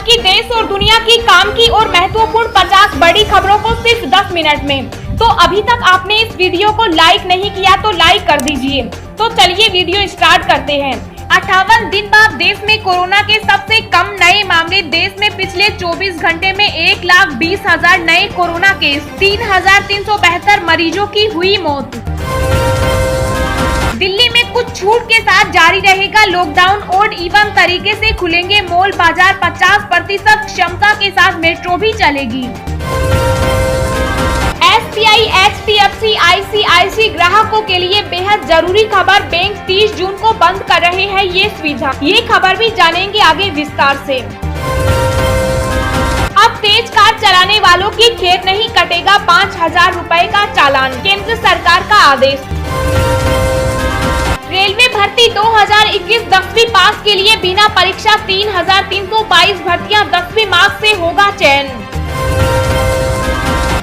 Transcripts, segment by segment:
आज की देश और दुनिया की काम की और महत्वपूर्ण 50 बड़ी खबरों को सिर्फ 10 मिनट में। तो अभी तक आपने इस वीडियो को लाइक नहीं किया तो लाइक कर दीजिए। तो चलिए वीडियो स्टार्ट करते हैं। 58 दिन बाद देश में कोरोना के सबसे कम नए मामले। देश में पिछले 24 घंटे में 1,20,000 नए कोरोना केस, 3,372 मरीजों की हुई मौत। दिल्ली में कुछ छूट के साथ जारी रहेगा लॉकडाउन। ऑड इवन तरीके से खुलेंगे मॉल बाजार। 50% क्षमता के साथ मेट्रो भी चलेगी। SBI, HDFC, ICICI ग्राहकों के लिए बेहद जरूरी खबर। बैंक 30 जून को बंद कर रहे हैं ये सुविधा। ये खबर भी जानेंगे आगे विस्तार से। अब तेज कार चलाने वालों की खेत नहीं कटेगा 5,000 रुपए का चालान। केंद्र सरकार का आदेश। रेलवे भर्ती 2021 10वीं पास के लिए बिना परीक्षा 3,322 भर्तियां। 10वीं मार्च से होगा चयन।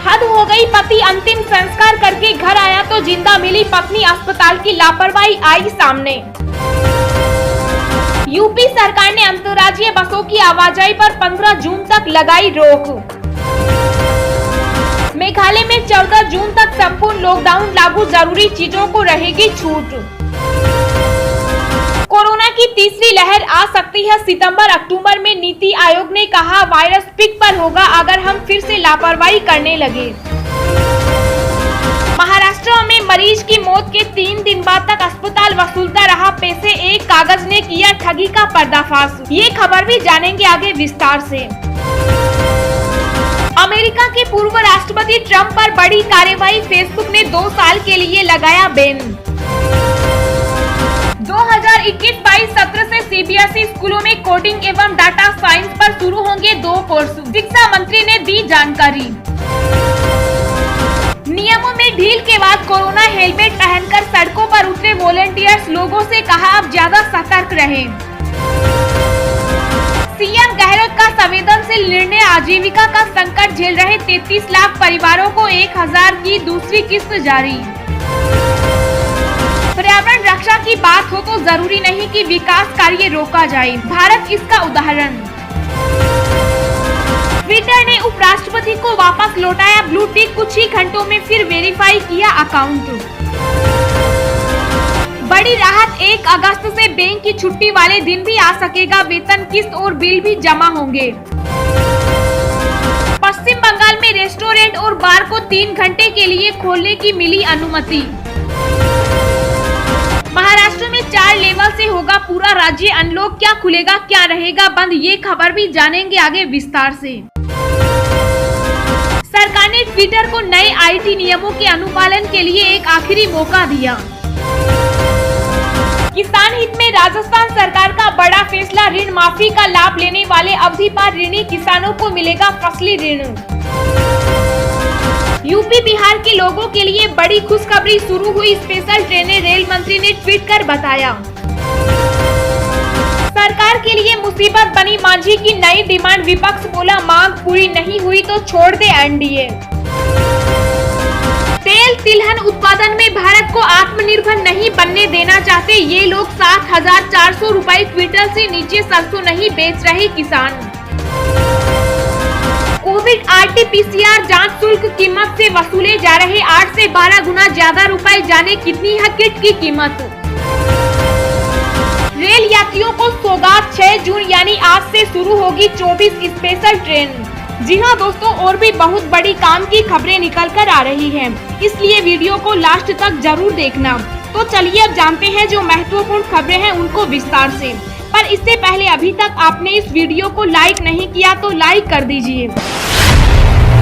हद हो गई, पति अंतिम संस्कार करके घर आया तो जिंदा मिली पत्नी। अस्पताल की लापरवाही आई सामने। यूपी सरकार ने अंतर्राज्यीय बसों की आवाजाही पर 15 जून तक लगाई रोक। मेघालय में 14 जून तक संपूर्ण लॉकडाउन लागू। जरूरी चीजों को रहेगी छूट। कोरोना की तीसरी लहर आ सकती है सितंबर-अक्टूबर में। नीति आयोग ने कहा वायरस पीक पर होगा अगर हम फिर से लापरवाही करने लगे। महाराष्ट्र में मरीज की मौत के 3 दिन बाद तक अस्पताल वसूलता रहा पैसे। एक कागज ने किया ठगी का पर्दाफाश। ये खबर भी जानेंगे आगे विस्तार से। अमेरिका के पूर्व राष्ट्रपति ट्रंप पर बड़ी कार्रवाई। फेसबुक ने 2 साल के लिए लगाया बैन। 2021-22 सत्र से CBSE स्कूलों में कोडिंग एवं डाटा साइंस पर शुरू होंगे 2 कोर्स। शिक्षा मंत्री ने दी जानकारी। नियमों में ढील के बाद कोरोना हेलमेट पहनकर सड़कों पर उतरे वॉलंटियर्स। लोगों से कहा अब ज्यादा सतर्क रहें। सीएम गहलोत का संवेदनशील निर्णय। आजीविका का संकट झेल रहे 33 लाख परिवारों को 1,000 की दूसरी किस्त जारी। पर्यावरण रक्षा की बात हो तो जरूरी नहीं कि विकास कार्य रोका जाए। भारत इसका उदाहरण। ट्विटर ने उपराष्ट्रपति को वापस लौटाया ब्लू टिक। कुछ ही घंटों में फिर वेरीफाई किया अकाउंट। बड़ी राहत। 1 अगस्त से बैंक की छुट्टी वाले दिन भी आ सकेगा वेतन। किस्त और बिल भी जमा होंगे। पश्चिम बंगाल में रेस्टोरेंट और बार को 3 घंटे के लिए खोलने की मिली अनुमति। महाराष्ट्र में 4 लेवल से होगा पूरा राज्य अनलॉक। क्या खुलेगा क्या रहेगा बंद, ये खबर भी जानेंगे आगे विस्तार से। सरकार ने ट्विटर को नए IT नियमों के अनुपालन के लिए एक आखिरी मौका दिया। किसान हित में राजस्थान सरकार का बड़ा फैसला। ऋण माफी का लाभ लेने वाले अवधि पार ऋणी किसानों को मिलेगा फसली ऋण। यूपी बिहार के लोगों के लिए बड़ी खुशखबरी। शुरू हुई स्पेशल ट्रेनें। रेल मंत्री ने ट्वीट कर बताया। सरकार के लिए मुसीबत बनी मांझी की नई डिमांड। विपक्ष बोला मांग पूरी नहीं हुई तो छोड़ दे NDA। तेल तिलहन उत्पादन में भारत को आत्मनिर्भर नहीं बनने देना चाहते ये लोग। 7,400 रुपए क्विंटल से नीचे सरसों नहीं बेच रहे किसान। कोविड RT-PCR जांच शुल्क कीमत से वसूले जा रहे 8 से 12 गुना ज्यादा रुपए। जाने कितनी है किट की कीमत। रेल यात्रियों को सौगात। 6 जून यानी आज से शुरू होगी 24 स्पेशल ट्रेन। जी हाँ दोस्तों, और भी बहुत बड़ी काम की खबरें निकल कर आ रही हैं, इसलिए वीडियो को लास्ट तक जरूर देखना। तो चलिए अब जानते हैं जो महत्वपूर्ण खबरें हैं उनको विस्तार से। पर इससे पहले अभी तक आपने इस वीडियो को लाइक नहीं किया तो लाइक कर दीजिए।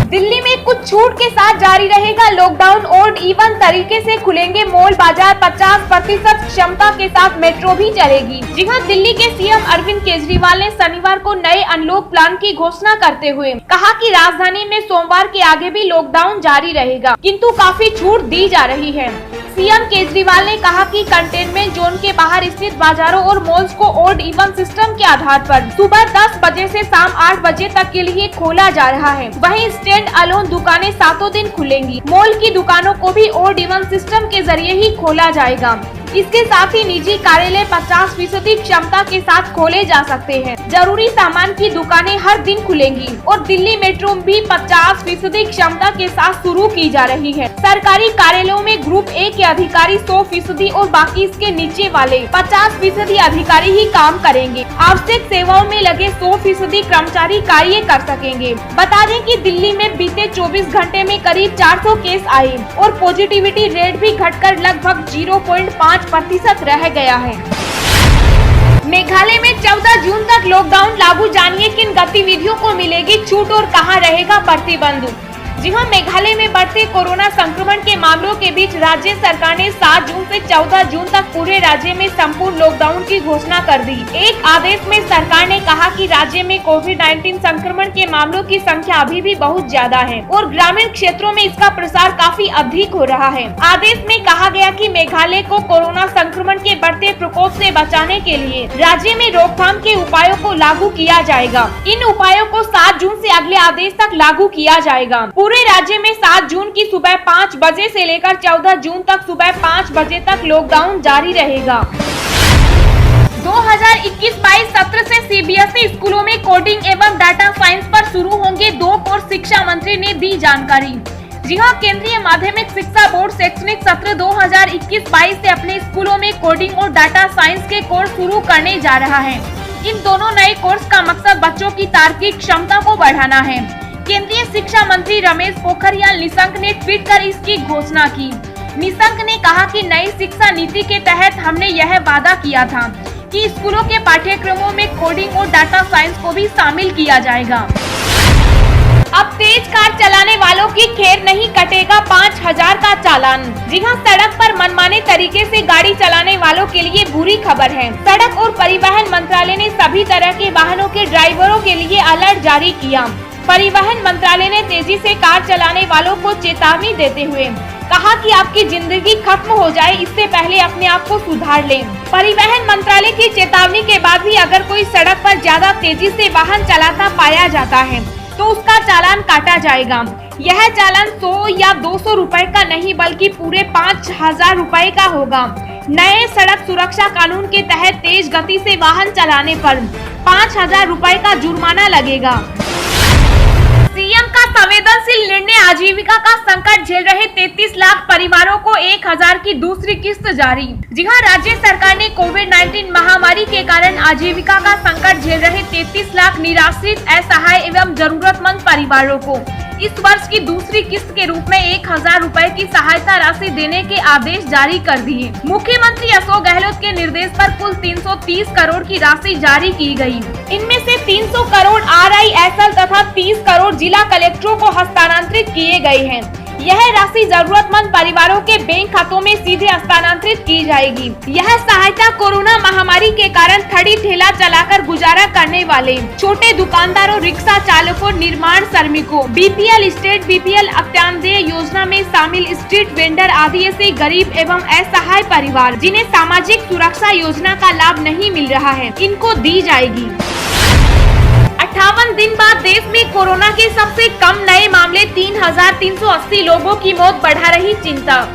दिल्ली में कुछ छूट के साथ जारी रहेगा लॉकडाउन। ऑड इवन तरीके से खुलेंगे मॉल बाजार। 50% क्षमता के साथ मेट्रो भी चलेगी। जी हाँ, दिल्ली के सीएम अरविंद केजरीवाल ने शनिवार को नए अनलॉक प्लान की घोषणा करते हुए कहा कि राजधानी में सोमवार के आगे भी लॉकडाउन जारी रहेगा, किंतु काफी छूट दी जा रही है। सीएम केजरीवाल ने कहा कि कंटेनमेंट जोन के बाहर स्थित बाजारों और मॉल्स को ऑड इवन सिस्टम के आधार पर सुबह 10 बजे से शाम 8 बजे तक के लिए खोला जा रहा है। वहीं स्टैंड अलोन दुकानें 7 दिन खुलेंगी। मॉल की दुकानों को भी ऑड इवन सिस्टम के जरिए ही खोला जाएगा। इसके साथ ही निजी कार्यालय 50% क्षमता के साथ खोले जा सकते हैं। जरूरी सामान की दुकानें हर दिन खुलेंगी और दिल्ली मेट्रो भी 50% क्षमता के साथ शुरू की जा रही है। सरकारी कार्यालयों में ग्रुप ए के अधिकारी 100% और बाकी इसके नीचे वाले 50% अधिकारी ही काम करेंगे। आवश्यक सेवाओं में लगे 100% कर्मचारी कार्य कर सकेंगे। बता दें कि दिल्ली में बीते 24 घंटे में करीब 400 केस आए और पॉजिटिविटी रेट भी घटकर लगभग 0.5% रह गया है। मेघालय में 14 जून तक लॉकडाउन लागू, जानिए किन गतिविधियों को मिलेगी छूट और कहां रहेगा प्रतिबंध। जी हां, मेघालय में बढ़ते कोरोना संक्रमण के मामलों के बीच राज्य सरकार ने 7 जून से 14 जून तक पूरे राज्य में संपूर्ण लॉकडाउन की घोषणा कर दी। एक आदेश में सरकार ने कहा कि राज्य में कोविड-19 संक्रमण के मामलों की संख्या अभी भी बहुत ज्यादा है और ग्रामीण क्षेत्रों में इसका प्रसार काफी अधिक हो रहा है। आदेश में कहा गया कि मेघालय को कोरोना संक्रमण के बढ़ते प्रकोप से बचाने के लिए राज्य में रोकथाम के उपायों को लागू किया जाएगा। इन उपायों को 7 जून से अगले आदेश तक लागू किया जाएगा। पूरे राज्य में 7 जून की सुबह 5 बजे से लेकर 14 जून तक सुबह 5 बजे तक लॉकडाउन जारी रहेगा। 2021-22 सत्र से सीबीएसई स्कूलों में कोडिंग एवं डाटा साइंस पर शुरू होंगे 2 कोर्स, शिक्षा मंत्री ने दी जानकारी। जी हां, केंद्रीय माध्यमिक शिक्षा बोर्ड शैक्षणिक सत्र 2021-22 से अपने स्कूलों में कोडिंग और डाटा साइंस के कोर्स शुरू करने जा रहा है। इन दोनों नए कोर्स का मकसद बच्चों की तार्किक क्षमता को बढ़ाना है। केंद्रीय शिक्षा मंत्री रमेश पोखरियाल निशंक ने ट्वीट कर इसकी घोषणा की। निशंक ने कहा कि नई शिक्षा नीति के तहत हमने यह वादा किया था कि स्कूलों के पाठ्यक्रमों में कोडिंग और डाटा साइंस को भी शामिल किया जाएगा। अब तेज कार चलाने वालों की खैर नहीं, कटेगा 5000 का चालान। जी हां, सड़क पर मनमाने तरीके से गाड़ी चलाने वालों के लिए बुरी खबर है। सड़क और परिवहन मंत्रालय ने सभी तरह के वाहनों के ड्राइवरों के लिए अलर्ट जारी किया। परिवहन मंत्रालय ने तेजी से कार चलाने वालों को चेतावनी देते हुए कहा कि आपकी जिंदगी खत्म हो जाए इससे पहले अपने आप को सुधार लें। परिवहन मंत्रालय की चेतावनी के बाद भी अगर कोई सड़क पर ज्यादा तेजी से वाहन चलाता पाया जाता है तो उसका चालान काटा जाएगा। यह चालान 100 या 200 रुपए का नहीं बल्कि पूरे 5000 रुपए का होगा। नए सड़क सुरक्षा कानून के तहत तेज गति से वाहन चलाने पर 5000 रुपए का जुर्माना लगेगा। सीएम का संवेदनशील निर्णय, आजीविका का संकट झेल रहे 33 लाख परिवारों को 1000 की दूसरी किस्त जारी। जी हां, राज्य सरकार ने कोविड-19 महामारी के कारण आजीविका का संकट झेल रहे 33 लाख निराश्रित, असहाय एवं जरूरतमंद परिवारों को इस वर्ष की दूसरी किस्त के रूप में 1000 रुपए की सहायता राशि देने के आदेश जारी कर दिए। मुख्यमंत्री अशोक गहलोत के निर्देश पर कुल 330 करोड़ की राशि जारी की गई। इनमें से 300 करोड़ RISL तथा 30 करोड़ जिला कलेक्टरों को हस्तांतरित किए गए हैं। यह राशि जरूरतमंद परिवारों के बैंक खातों में सीधे हस्तांतरित की जाएगी। यह सहायता कोरोना महामारी के कारण खड़ी ठेला चलाकर गुजारा करने वाले छोटे दुकानदारों, रिक्शा चालकों, निर्माण श्रमिकों, BPL स्टेट BPL अत्यादेय योजना में शामिल स्ट्रीट वेंडर आदि ऐसे गरीब एवं असहाय परिवार जिन्हें सामाजिक सुरक्षा योजना का लाभ नहीं मिल रहा है, इनको दी जाएगी। 58 दिन बाद देश में कोरोना के सबसे कम नए मामले, 3380 लोगों की मौत बढ़ा रही चिंता।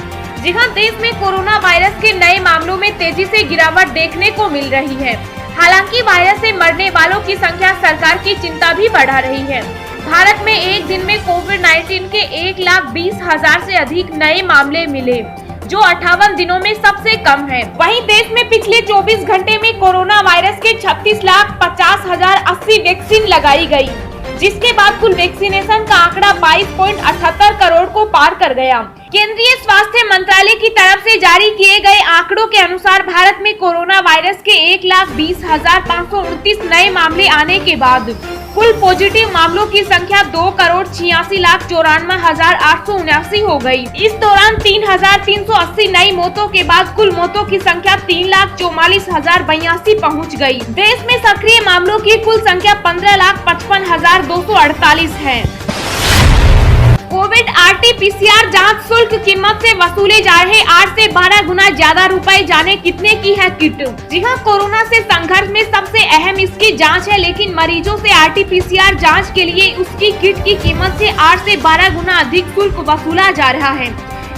जी हां, देश में कोरोना वायरस के नए मामलों में तेजी से गिरावट देखने को मिल रही है। हालांकि वायरस से मरने वालों की संख्या सरकार की चिंता भी बढ़ा रही है। भारत में एक दिन में कोविड-19 के 1,20,000 से अधिक नए मामले मिले, जो 58 दिनों में सबसे कम है। वहीं देश में पिछले 24 घंटे में कोरोना वायरस के 36,50,080 वैक्सीन लगाई गई, जिसके बाद कुल वैक्सीनेशन का आंकड़ा 22.78 करोड़ को पार कर गया। केंद्रीय स्वास्थ्य मंत्रालय की तरफ से जारी किए गए आंकड़ों के अनुसार भारत में कोरोना वायरस के 1,20,529 नए मामले आने के बाद कुल पॉजिटिव मामलों की संख्या 2,86,94,879 हो गई। इस दौरान 3,380 नई मौतों के बाद कुल मौतों की संख्या 3,44,082 पहुंच गई। देश में सक्रिय मामलों की कुल संख्या 15,55,248 है। कोविड RT-PCR जांच शुल्क कीमत से वसूले जा रहे 8 से 12 गुना ज्यादा रुपए, जाने कितने की है किट। जी हां, कोरोना से संघर्ष में सबसे अहम इसकी जांच है, लेकिन मरीजों से RT-PCR जांच के लिए उसकी किट की कीमत से 8 से 12 गुना अधिक शुल्क वसूला जा रहा है।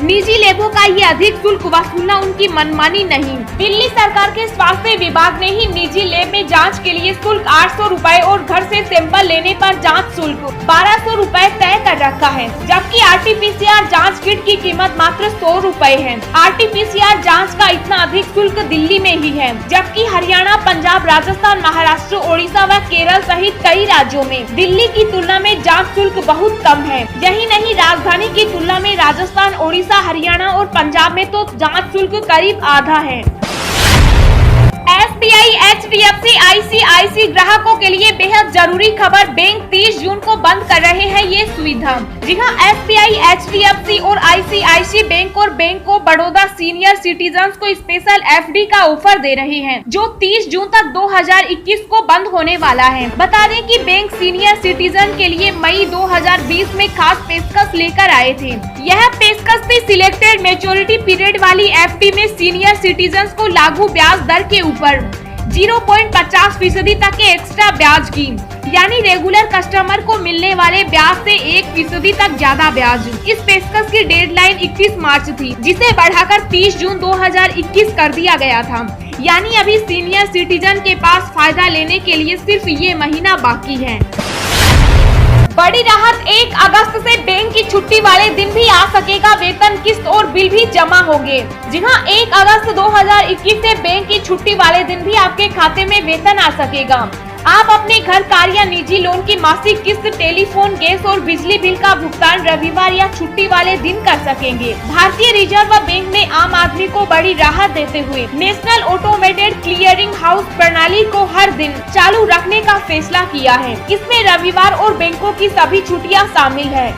निजी लैबों का ये अधिक शुल्क वसूलना उनकी मनमानी नहीं। दिल्ली सरकार के स्वास्थ्य विभाग ने ही निजी लैब में जांच के लिए शुल्क 800 रुपए और घर से सैंपल लेने पर जांच शुल्क 1200 रुपए तय कर रखा है, जबकि RT-PCR जांच किट की कीमत मात्र 100 रुपए है। RT-PCR जांच का इतना अधिक शुल्क दिल्ली में ही है, जबकि हरियाणा, पंजाब, राजस्थान, महाराष्ट्र, ओडिशा व केरल सहित कई राज्यों में दिल्ली की तुलना में जांच शुल्क बहुत कम है। यही नहीं, राजधानी की तुलना में राजस्थान, ओडिशा, हरियाणा और पंजाब में तो जांच शुल्क करीब आधा है। SBI, HDFC, ICICI ग्राहकों के लिए बेहद जरूरी खबर, बैंक 30 जून को बंद कर रहे हैं ये सुविधा। जी हां, SBI, HDFC और ICICI बैंक और bank of Baroda senior citizens को स्पेशल FD का ऑफर दे रहे हैं, जो 30 जून तक 2021 को बंद होने वाला है। बता दें कि बैंक सीनियर सिटीजन के लिए मई 2020 में खास पेशकश लेकर आए थे। यह पेशकश थी सिलेक्टेड मैच्योरिटी पीरियड वाली FD में सीनियर सिटीजन्स को लागू ब्याज दर के ऊपर 0.50% तक के एक्स्ट्रा ब्याज की, यानी रेगुलर कस्टमर को मिलने वाले ब्याज से 1% तक ज्यादा ब्याज। इस पेशकश की डेडलाइन 31 मार्च थी, जिसे बढ़ाकर 30 जून 2021 कर दिया गया था। यानी अभी सीनियर सिटीजन के पास फायदा लेने के लिए सिर्फ ये महीना बाकी है। बड़ी राहत, 1 अगस्त से बैंक की छुट्टी वाले दिन भी आ सकेगा वेतन, किस्त और बिल भी जमा होंगे। जी हां, 1 अगस्त 2021 से बैंक की छुट्टी वाले दिन भी आपके खाते में वेतन आ सकेगा। आप अपने घर, कार या निजी लोन की मासिक किस्त, टेलीफोन, गैस और बिजली बिल का भुगतान रविवार या छुट्टी वाले दिन कर सकेंगे। भारतीय रिजर्व बैंक ने आम आदमी को बड़ी राहत देते हुए नेशनल ऑटोमेटेड क्लियरिंग हाउस प्रणाली को हर दिन चालू रखने का फैसला किया है। इसमें रविवार और बैंकों की सभी छुट्टियां शामिल है।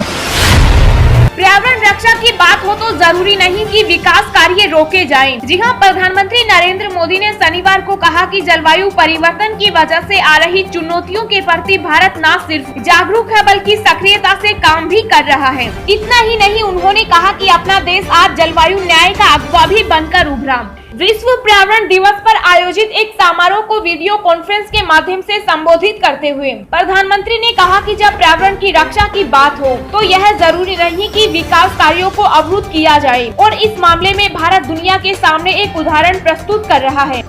पर्यावरण रक्षा की बात हो तो जरूरी नहीं कि विकास कार्य रोके जाएं। जी हां, प्रधानमंत्री नरेंद्र मोदी ने शनिवार को कहा कि जलवायु परिवर्तन की वजह से आ रही चुनौतियों के प्रति भारत न सिर्फ जागरूक है बल्कि सक्रियता से काम भी कर रहा है। इतना ही नहीं, उन्होंने कहा कि अपना देश आज जलवायु न्याय का अगुवा भी बनकर उभरा। विश्व पर्यावरण दिवस पर आयोजित एक समारोह को वीडियो कॉन्फ्रेंस के माध्यम से संबोधित करते हुए प्रधानमंत्री ने कहा कि जब पर्यावरण की रक्षा की बात हो तो यह जरूरी नहीं कि विकास कार्यों को अवरुद्ध किया जाए, और इस मामले में भारत दुनिया के सामने एक उदाहरण प्रस्तुत कर रहा है।